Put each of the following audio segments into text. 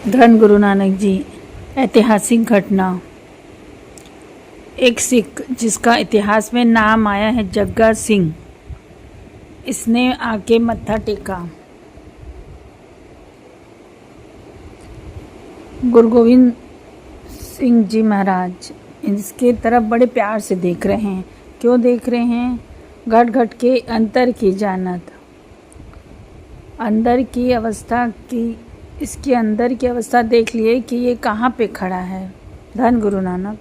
धन गुरु नानक जी। ऐतिहासिक घटना। एक सिख जिसका इतिहास में नाम आया है जग्गा सिंह, इसने आके मत्था टेका। गुरु गोविंद सिंह जी महाराज इसके तरफ बड़े प्यार से देख रहे हैं। क्यों देख रहे हैं? घट घट के अंतर की जानत, अंदर की अवस्था की, इसके अंदर की अवस्था देख लिए कि ये कहाँ पे खड़ा है। धन गुरु नानक।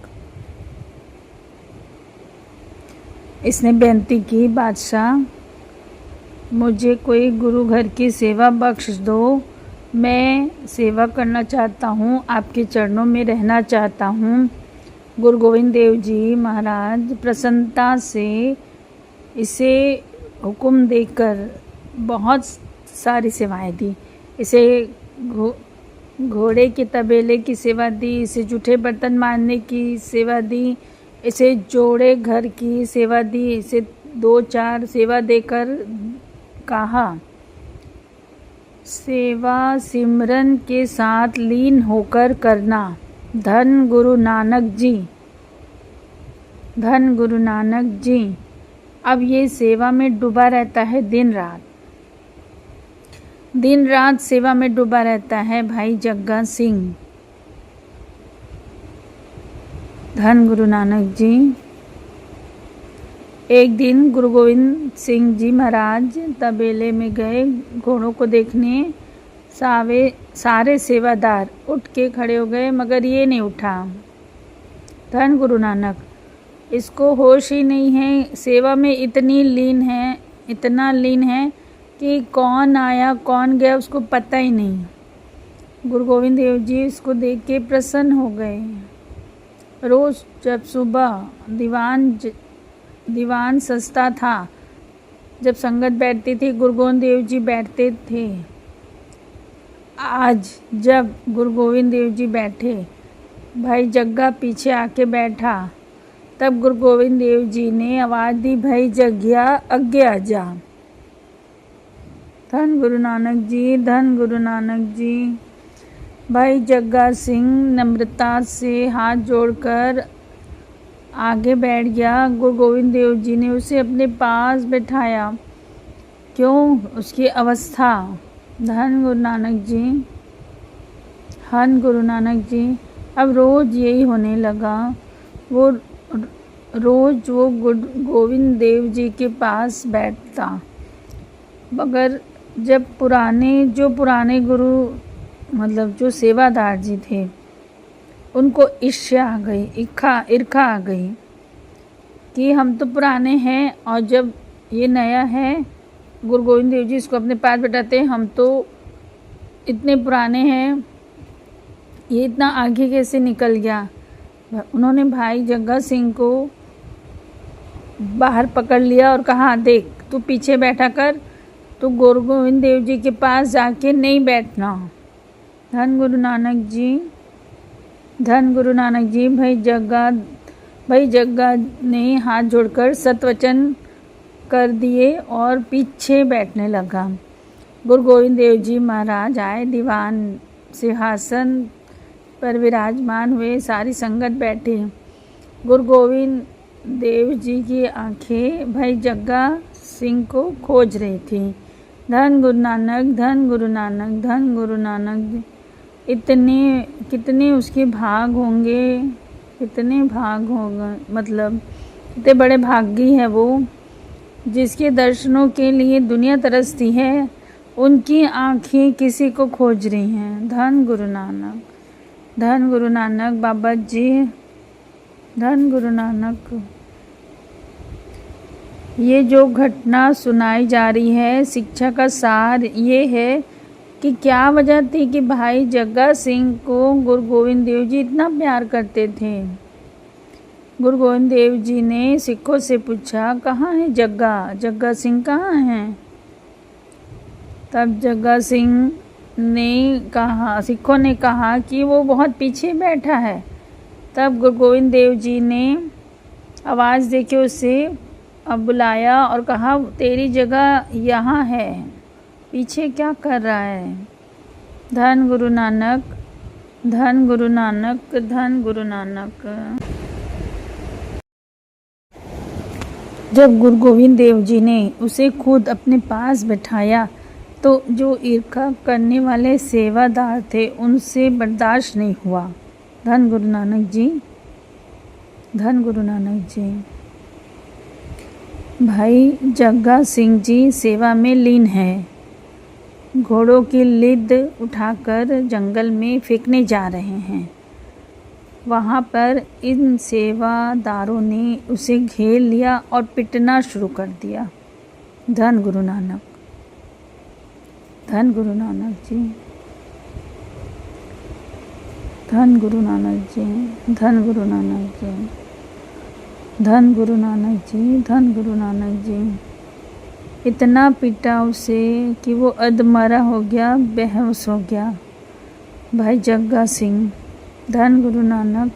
इसने बेनती की, बादशाह मुझे कोई गुरु घर की सेवा बख्श दो, मैं सेवा करना चाहता हूँ, आपके चरणों में रहना चाहता हूँ। गुरु गोविंद देव जी महाराज प्रसन्नता से इसे हुक्म देकर बहुत सारी सेवाएं दी। इसे घोड़े के तबेले की सेवा दी, इसे जूठे बर्तन मारने की सेवा दी, इसे जोड़े घर की सेवा दी, इसे 2-4 सेवा देकर कहा, सेवा सिमरन के साथ लीन होकर करना। धन गुरु नानक जी, धन गुरु नानक जी। अब ये सेवा में डूबा रहता है दिन रात, दिन रात सेवा में डूबा रहता है भाई जग्गा सिंह। धन गुरु नानक जी। एक दिन गुरु गोविंद सिंह जी महाराज तबेले में गए घोड़ों को देखने। सारे सेवादार उठ के खड़े हो गए, मगर ये नहीं उठा। धन गुरु नानक, इसको होश ही नहीं है, सेवा में इतनी लीन है, इतना लीन है कि कौन आया कौन गया उसको पता ही नहीं। गुरु गोविंद देव जी इसको देख के प्रसन्न हो गए। रोज़ जब सुबह दीवान सस्ता था, जब संगत बैठती थी गुरु गोविंद देव जी बैठते थे। आज जब गुरु गोविंद देव जी बैठे, भाई जग्गा पीछे आके बैठा, तब गुरु गोविंद देव जी ने आवाज़ दी, भाई जग्गिया आगे आ जा। धन गुरु नानक जी, धन गुरु नानक जी। भाई जग्गा सिंह नम्रता से हाथ जोड़कर आगे बैठ गया। गुरु गोविंद देव जी ने उसे अपने पास बैठाया। क्यों? उसकी अवस्था। धन गुरु नानक जी, धन गुरु नानक जी। अब रोज़ यही होने लगा। वो रोज़ वो गुरु गोविंद देव जी के पास बैठता, मगर जब पुराने गुरु मतलब जो सेवादार जी थे, उनको ईर्ष्या आ गई, ईर्खा आ गई कि हम तो पुराने हैं और जब ये नया है गुरु गोविंद देव जी इसको अपने पास बैठाते हैं, हम तो इतने पुराने हैं, ये इतना आगे कैसे निकल गया। उन्होंने भाई जग्गा सिंह को बाहर पकड़ लिया और कहा, देख तू पीछे बैठा कर, तो गुरु गोविंद देव जी के पास जाके नहीं बैठना। धन गुरु नानक जी, धन गुरु नानक जी। भाई जग्गा ने हाथ जोड़कर सतवचन कर दिए और पीछे बैठने लगा। गुरु गोविंद देव जी महाराज आए, दीवान सिंहासन पर विराजमान हुए, सारी संगत बैठी। गुरु गोविंद देव जी की आंखें भाई जग्गा सिंह को खोज रही थी। धन गुरु नानक, धन गुरु नानक, धन गुरु नानक। कितने उसके भाग होंगे, कितने भाग होंगे, मतलब कितने बड़े भागी है वो, जिसके दर्शनों के लिए दुनिया तरसती है, उनकी आंखें किसी को खोज रही हैं। धन गुरु नानक, धन गुरु नानक बाबा जी, धन गुरु नानक। ये जो घटना सुनाई जा रही है, शिक्षा का सार ये है कि क्या वजह थी कि भाई जग्गा सिंह को गुरु गोविंद देव जी इतना प्यार करते थे। गुरु गोविंद देव जी ने सिखों से पूछा, कहाँ है जग्गा सिंह कहाँ हैं? तब जग्गा सिंह ने कहा, सिखों ने कहा कि वो बहुत पीछे बैठा है। तब गुरु गोविंद देव जी ने आवाज़ दे के उसे बुलाया और कहा, तेरी जगह यहाँ है, पीछे क्या कर रहा है। धन गुरु नानक, धन गुरु नानक, धन गुरु नानक। जब गुरु गोविंद देव जी ने उसे खुद अपने पास बैठाया तो जो ईर्ष्या करने वाले सेवादार थे उनसे बर्दाश्त नहीं हुआ। धन गुरु नानक जी, धन गुरु नानक जी। भाई जग्गा सिंह जी सेवा में लीन है। घोड़ों की लिद उठाकर जंगल में फेंकने जा रहे हैं। वहाँ पर इन सेवादारों ने उसे घेर लिया और पिटना शुरू कर दिया। धन गुरु नानक, धन गुरु नानक जी, धन गुरु नानक जी, धन गुरु नानक जी, धन गुरु नानक जी, धन गुरु नानक जी। इतना पीटा उसे कि वो अधमरा हो गया, बेहोश हो गया। भाई जग्गा सिंह, धन गुरु नानक,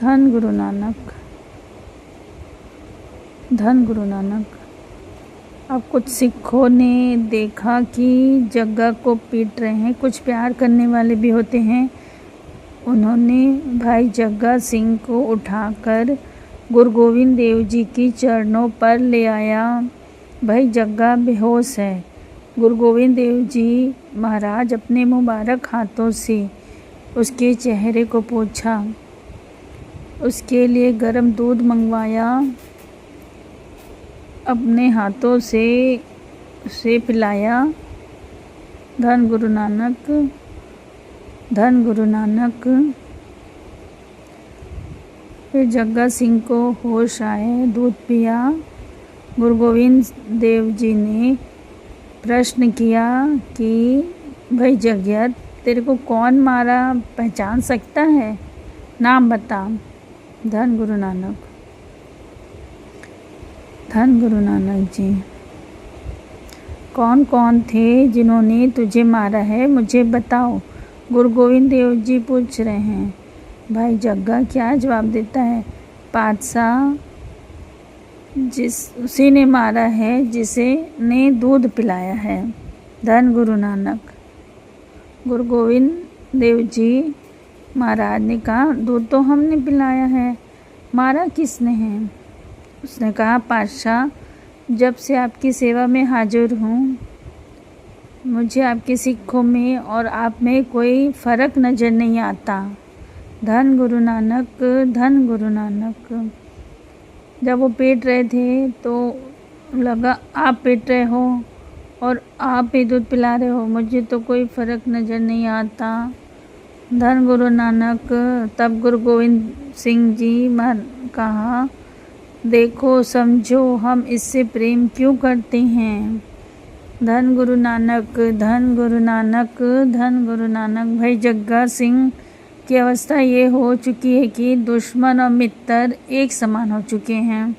धन गुरु नानक, धन गुरु नानक। अब कुछ सिखों ने देखा कि जग्गा को पीट रहे हैं, कुछ प्यार करने वाले भी होते हैं। उन्होंने भाई जग्गा सिंह को उठाकर गुरु गोविंद देव जी की चरणों पर ले आया। भाई जग्गा बेहोश है। गुरु गोविंद देव जी महाराज अपने मुबारक हाथों से उसके चेहरे को पोंछा, उसके लिए गर्म दूध मंगवाया, अपने हाथों से उसे पिलाया। धन गुरु नानक, धन गुरु नानक। फिर जग्गा सिंह को होश आए, दूध पिया। गुरु गोविंद देव जी ने प्रश्न किया कि भाई जग्गा, तेरे को कौन मारा, पहचान सकता है, नाम बता। धन गुरु नानक, धन गुरु नानक जी। कौन कौन थे जिन्होंने तुझे मारा है, मुझे बताओ, गुरु गोविंद देव जी पूछ रहे हैं। भाई जग्गा क्या जवाब देता है, पातशाह उसी ने मारा है जिसे ने दूध पिलाया है। धन गुरु नानक। गुरु गोविंद देव जी महाराज ने कहा, दूध तो हमने पिलाया है, मारा किसने है? उसने कहा, पातशाह, जब से आपकी सेवा में हाजिर हूँ मुझे आपके सिखों में और आप में कोई फ़र्क नज़र नहीं आता। धन गुरु नानक, धन गुरु नानक। जब वो पीट रहे थे तो लगा आप पीट रहे हो और आप ही दूध पिला रहे हो, मुझे तो कोई फ़र्क नज़र नहीं आता। धन गुरु नानक। तब गुरु गोविंद सिंह जी कहा, देखो समझो हम इससे प्रेम क्यों करते हैं। धन गुरु नानक, धन गुरु नानक, धन गुरु नानक। भाई जग्गा सिंह की अवस्था ये हो चुकी है कि दुश्मन और मित्र एक समान हो चुके हैं।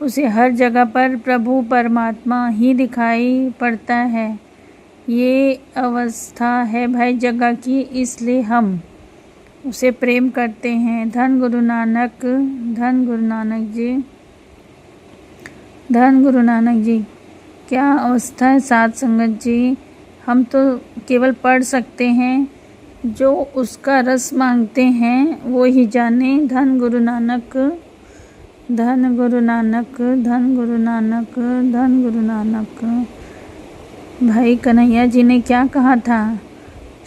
उसे हर जगह पर प्रभु परमात्मा ही दिखाई पड़ता है। ये अवस्था है भाई जग्गा की, इसलिए हम उसे प्रेम करते हैं। धन गुरु नानक, धन गुरु नानक जी, धन गुरु नानक जी। क्या अवस्था है साध संगत जी, हम तो केवल पढ़ सकते हैं, जो उसका रस मांगते हैं वो ही जाने। धन गुरु नानक, धन गुरु नानक, धन गुरु नानक, धन गुरु नानक। भाई कन्हैया जी ने क्या कहा था,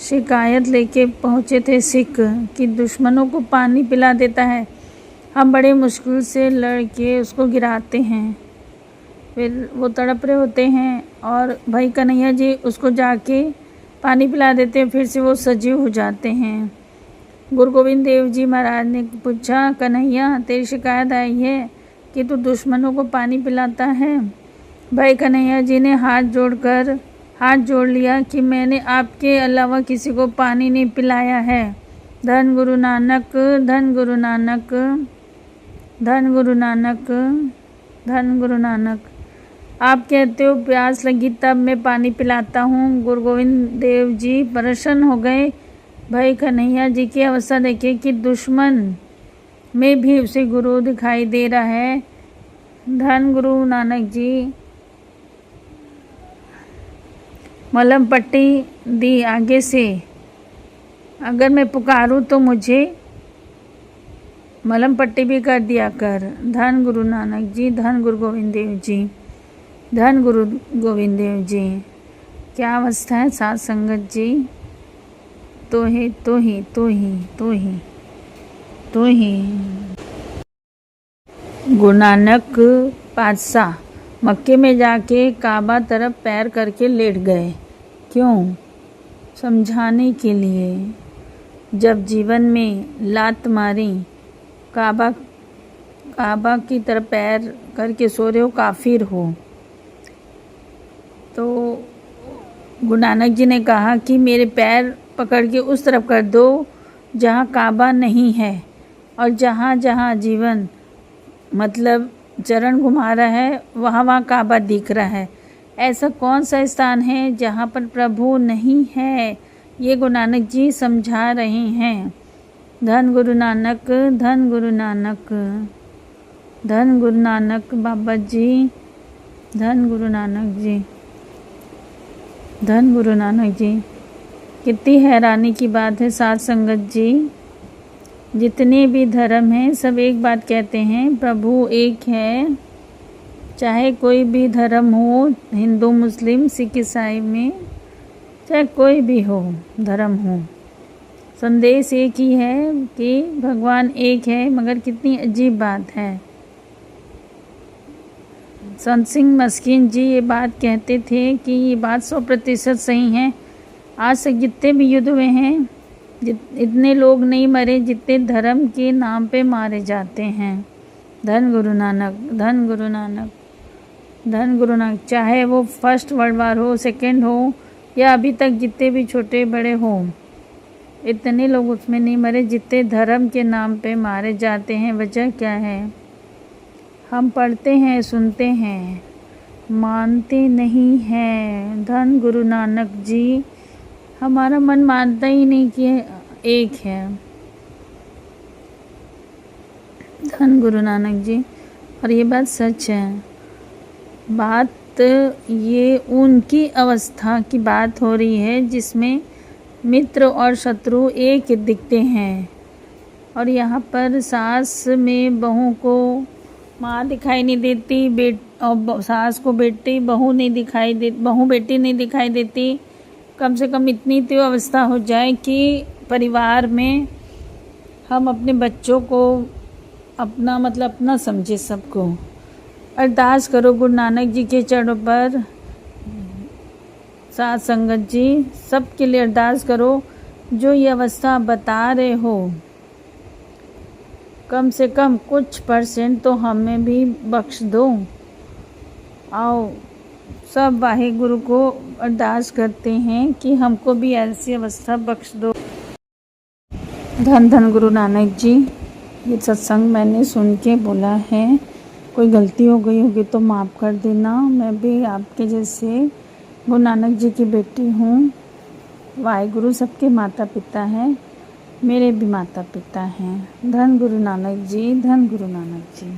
शिकायत लेके पहुँचे थे सिख कि दुश्मनों को पानी पिला देता है, हम बड़े मुश्किल से लड़के उसको गिराते हैं, फिर वो तड़प रहे होते हैं और भाई कन्हैया जी उसको जाके पानी पिला देते हैं, फिर से वो सजीव हो जाते हैं। गुरु गोविंद देव जी महाराज ने पूछा, कन्हैया तेरी शिकायत आई है कि तू दुश्मनों को पानी पिलाता है। भाई कन्हैया जी ने हाथ जोड़ लिया कि मैंने आपके अलावा किसी को पानी नहीं पिलाया है। धन गुरु नानक, धन गुरु नानक, धन गुरु नानक, धन गुरु नानक। आप कहते हो प्यास लगी तब मैं पानी पिलाता हूँ। गुरु गोविंद देव जी प्रसन्न हो गए। भाई कन्हैया जी की अवस्था देखिए कि दुश्मन में भी उसे गुरु दिखाई दे रहा है। धन गुरु नानक जी। मलहम पट्टी दी आगे से अगर मैं पुकारूं तो मुझे मलहम पट्टी भी कर दिया कर। धन गुरु नानक जी, धन गुरु गोविंद देव जी, धन गुरु गोविंद देव जी। क्या अवस्था है साथ संगत जी। तो ही तो ही तो ही तो ही तो ही। गुरु नानक पातशाह मक्के में जाके काबा तरफ पैर करके लेट गए। क्यों? समझाने के लिए। जब जीवन में लात मारी, काबा की तरफ पैर करके सो रहे हो, काफिर हो। तो गुरु नानक जी ने कहा कि मेरे पैर पकड़ के उस तरफ कर दो जहाँ काबा नहीं है, और जहाँ जहाँ जीवन मतलब चरण घुमा रहा है वहाँ वहाँ काबा दिख रहा है। ऐसा कौन सा स्थान है जहाँ पर प्रभु नहीं है? ये गुरु नानक जी समझा रहे हैं। धन गुरु नानक, धन गुरु नानक, धन गुरु नानक बाबा जी, धन गुरु नानक जी, धन गुरु नानक जी। कितनी हैरानी की बात है साथ संगत जी। जितने भी धर्म हैं सब एक बात कहते हैं, प्रभु एक है। चाहे कोई भी धर्म हो, हिंदू मुस्लिम सिख ईसाई में, चाहे कोई भी हो धर्म हो, संदेश एक ही है कि भगवान एक है। मगर कितनी अजीब बात है। संत सिंह मस्किन जी ये बात कहते थे कि ये बात 100% सही है। आज तक जितने भी युद्ध हुए हैं, इतने लोग नहीं मरे जितने धर्म के नाम पे मारे जाते हैं। धन गुरु नानक, धन गुरु नानक, धन गुरु नानक। चाहे वो फर्स्ट वर्ल्ड वार हो, सेकेंड हो, या अभी तक जितने भी छोटे बड़े हो, इतने लोग उसमें नहीं मरे जितने धर्म के नाम पे मारे जाते हैं। वजह क्या है? हम पढ़ते हैं, सुनते हैं, मानते नहीं हैं। धन गुरु नानक जी। हमारा मन मानता ही नहीं कि एक है। धन गुरु नानक जी। और ये बात सच है। बात ये उनकी अवस्था की बात हो रही है जिसमें मित्र और शत्रु एक दिखते हैं। और यहाँ पर सास में बहू को माँ दिखाई नहीं देती, और सास को बेटी, बहू नहीं दिखाई दे, बहू बेटी नहीं दिखाई देती। कम से कम इतनी तो अवस्था हो जाए कि परिवार में हम अपने बच्चों को अपना मतलब अपना समझे। सबको अरदास करो गुरु नानक जी के चरणों पर। साथ संगत जी सबके लिए अरदास करो जो ये अवस्था बता रहे हो। कम से कम कुछ % तो हमें भी बख्श दो। आओ सब वाहिगुरु को अरदास करते हैं कि हमको भी ऐसी अवस्था बख्श दो। धन धन गुरु नानक जी। ये सत्संग मैंने सुन के बोला है, कोई गलती हो गई होगी तो माफ़ कर देना। मैं भी आपके जैसे गुरु नानक जी की बेटी हूँ। वाहिगुरु सबके माता पिता हैं, मेरे भी माता पिता हैं। धन गुरु नानक जी, धन गुरु नानक जी।